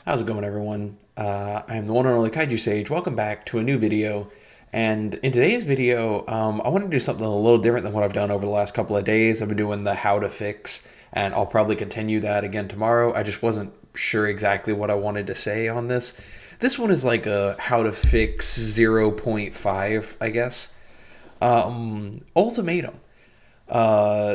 How's it going, everyone? I am the one and only Kaiju Sage. Welcome back to a new video. And in today's video, I want to do something a little different than what I've done over the last couple of days. I've been doing the how to fix, and I'll probably continue that again tomorrow. I just wasn't sure exactly what I wanted to say on this. This one is like a how to fix 0.5, I guess. Ultimatum.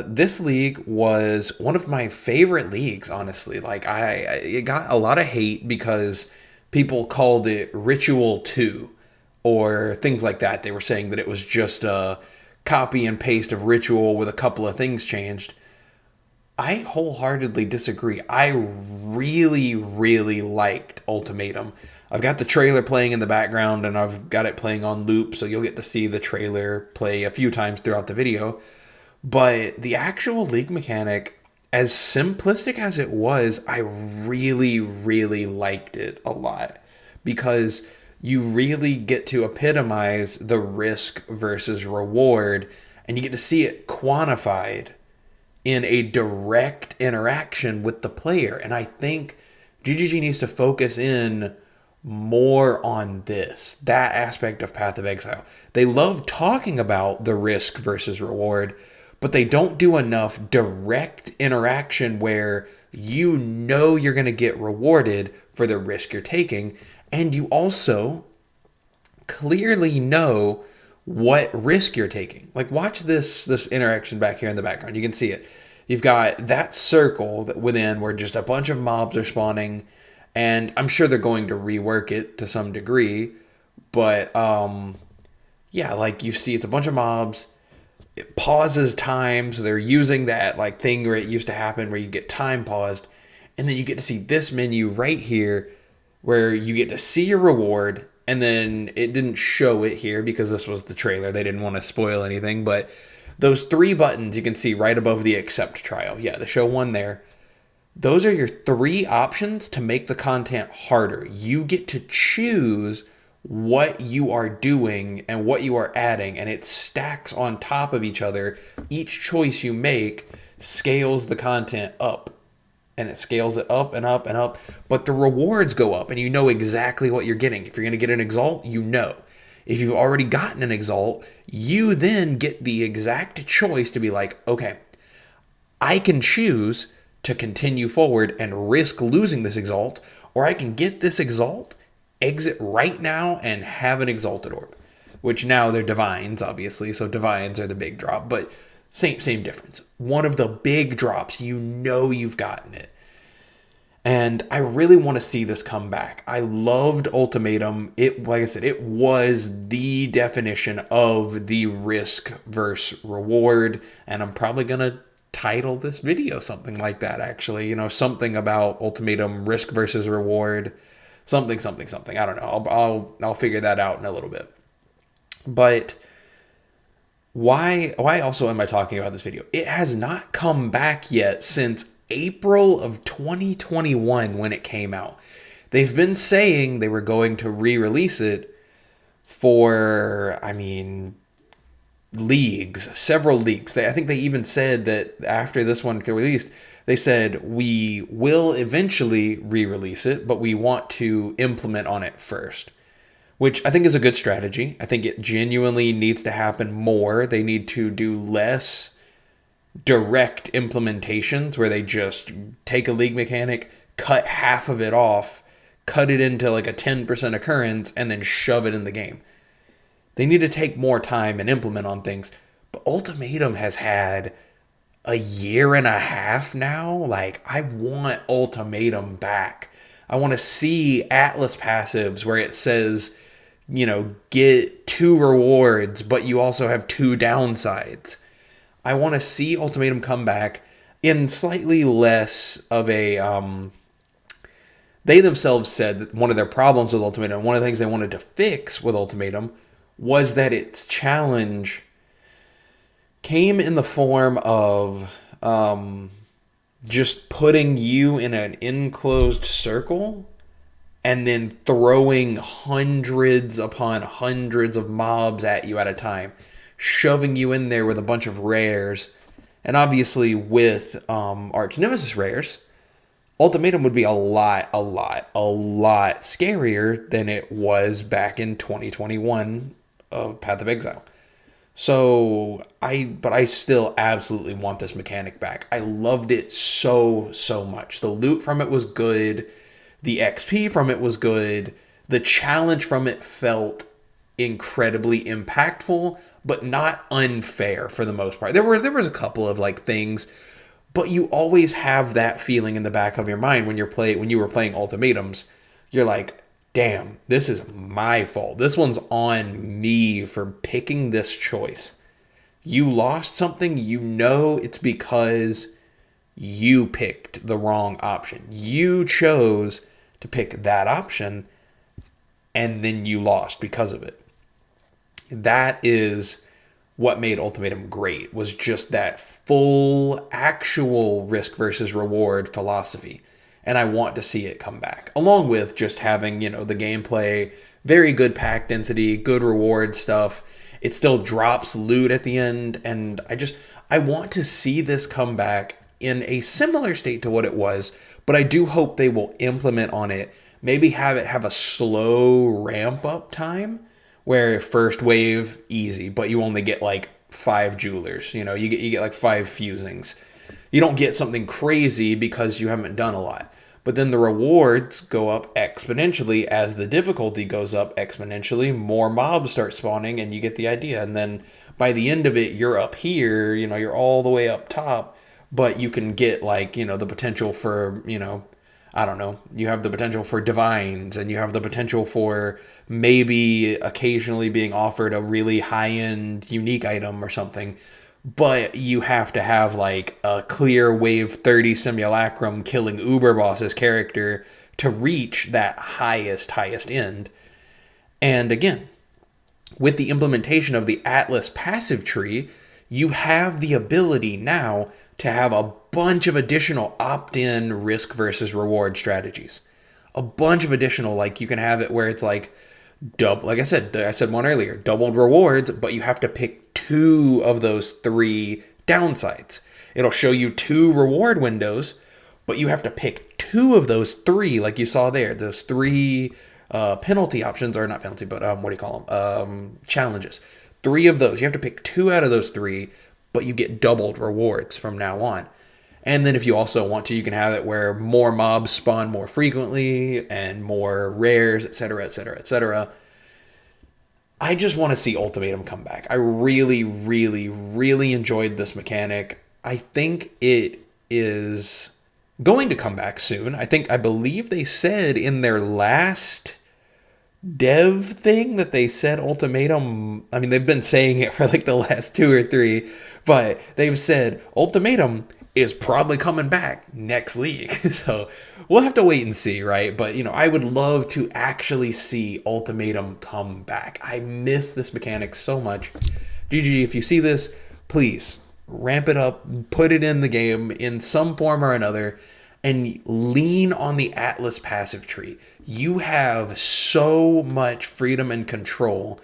This league was one of my favorite leagues, honestly. It got a lot of hate because people called it Ritual 2 or things like that. They were saying that it was just a copy and paste of Ritual with a couple of things changed. I wholeheartedly disagree. I really, really liked Ultimatum. I've got the trailer playing in the background and I've got it playing on loop, so you'll get to see the trailer play a few times throughout the video. But the actual league mechanic, as simplistic as it was, I really, really liked it a lot because you really get to epitomize the risk versus reward and you get to see it quantified in a direct interaction with the player. And I think GGG needs to focus in more on that aspect of Path of Exile. They love talking about the risk versus reward, but they don't do enough direct interaction where you know you're going to get rewarded for the risk you're taking. And you also clearly know what risk you're taking. Like, watch this interaction back here in the background. You can see it. You've got that circle that within where just a bunch of mobs are spawning, and I'm sure they're going to rework it to some degree, but yeah, like you see it's a bunch of mobs. It pauses time, so they're using that like thing where it used to happen where you get time paused, and then you get to see this menu right here where you get to see your reward, and then it didn't show it here because this was the trailer. They didn't want to spoil anything, but those three buttons you can see right above the accept trial. Yeah, the show one there. Those are your three options to make the content harder. You get to choose what you are doing and what you are adding, and it stacks on top of each other. Each choice you make scales the content up, and it scales it up and up and up, but the rewards go up and you know exactly what you're getting. If you're going to get an exalt, you know. If you've already gotten an exalt, you then get the exact choice to be like, okay, I can choose to continue forward and risk losing this exalt, or I can get this exalt, exit right now, and have an exalted orb. Which now they're divines, obviously, so divines are the big drop, but same difference. One of the big drops, you know you've gotten it. And I really want to see this come back. I loved Ultimatum. It, like I said, it was the definition of the risk versus reward. And I'm probably going to title this video something like that, actually. You know, something about Ultimatum, risk versus reward, something. I don't know. I'll figure that out in a little bit. But why also am I talking about this video? It has not come back yet since April of 2021 when it came out. They've been saying they were going to re-release it for, I mean, leagues, several leagues. I think they even said that after this one got released, they said we will eventually re-release it, but we want to implement on it first, which I think is a good strategy. I think it genuinely needs to happen more. They need to do less direct implementations where they just take a league mechanic, cut half of it off, cut it into like a 10% occurrence, and then shove it in the game. They need to take more time and implement on things. But Ultimatum has had a year and a half now. Like, I want Ultimatum back. I want to see Atlas passives where it says, you know, get 2 rewards, but you also have 2 downsides. I want to see Ultimatum come back in slightly less of a... they themselves said that one of their problems with Ultimatum, one of the things they wanted to fix with Ultimatum, was that its challenge came in the form of just putting you in an enclosed circle and then throwing hundreds upon hundreds of mobs at you at a time, shoving you in there with a bunch of rares, and obviously with Arch Nemesis rares, Ultimatum would be a lot scarier than it was back in 2021 of Path of Exile. But I still absolutely want this mechanic back. I loved it so much. The loot from it was good. The XP from it was good. The challenge from it felt incredibly impactful, but not unfair for the most part. There was a couple of like things, but you always have that feeling in the back of your mind when you were playing Ultimatums. You're like, damn, this is my fault. This one's on me for picking this choice. You lost something, you know it's because you picked the wrong option. You chose to pick that option, and then you lost because of it. That is what made Ultimatum great, was just that full actual risk versus reward philosophy. And I want to see it come back, along with just having, the gameplay, very good pack density, good reward stuff. It still drops loot at the end, and I want to see this come back in a similar state to what it was, but I do hope they will implement on it, maybe have it have a slow ramp up time where first wave easy, but you only get like 5 jewelers. You get like 5 fusings. You don't get something crazy because you haven't done a lot. But then the rewards go up exponentially as the difficulty goes up exponentially. More mobs start spawning, and you get the idea. And then by the end of it, you're up here. You're all the way up top, but you can get like the potential for I don't know. You have the potential for divines, and you have the potential for maybe occasionally being offered a really high-end unique item or something. But you have to have like a clear wave 30 simulacrum killing uber boss's character to reach that highest end. And again, with the implementation of the Atlas passive tree, you have the ability now to have a bunch of additional opt-in risk versus reward strategies. A bunch of additional, like you can have it where it's like double, like I said one earlier, doubled rewards, but you have to pick 2 of those 3 downsides. It'll show you 2 reward windows, but you have to pick 2 of those 3, like you saw there, those 3 penalty options, or not penalty, but what do you call them? Challenges. 3 of those. You have to pick 2 out of those 3, but you get doubled rewards from now on. And then if you also want to, you can have it where more mobs spawn more frequently and more rares, etc., etc., etc. I just want to see Ultimatum come back. I really enjoyed this mechanic. I think it is going to come back soon. I believe they said in their last dev thing that they said Ultimatum, I mean, they've been saying it for like the last 2 or 3, but they've said Ultimatum is probably coming back next league. So we'll have to wait and see, right? But, I would love to actually see Ultimatum come back. I miss this mechanic so much. GG, if you see this, please ramp it up, put it in the game in some form or another, and lean on the Atlas passive tree. You have so much freedom and control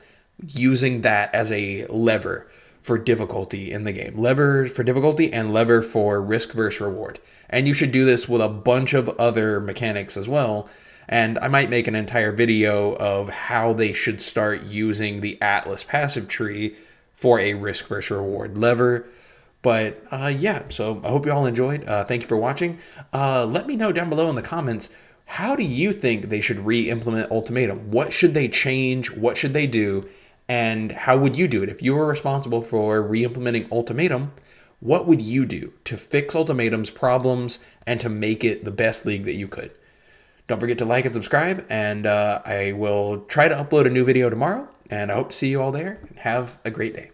using that as a lever for difficulty in the game. Lever for difficulty and lever for risk versus reward. And you should do this with a bunch of other mechanics as well. And I might make an entire video of how they should start using the Atlas passive tree for a risk versus reward lever. But yeah, so I hope you all enjoyed. Thank you for watching. Let me know down below in the comments, how do you think they should re-implement Ultimatum? What should they change? What should they do? And how would you do it? If you were responsible for re-implementing Ultimatum, what would you do to fix Ultimatum's problems and to make it the best league that you could? Don't forget to like and subscribe, and I will try to upload a new video tomorrow, and I hope to see you all there. Have a great day.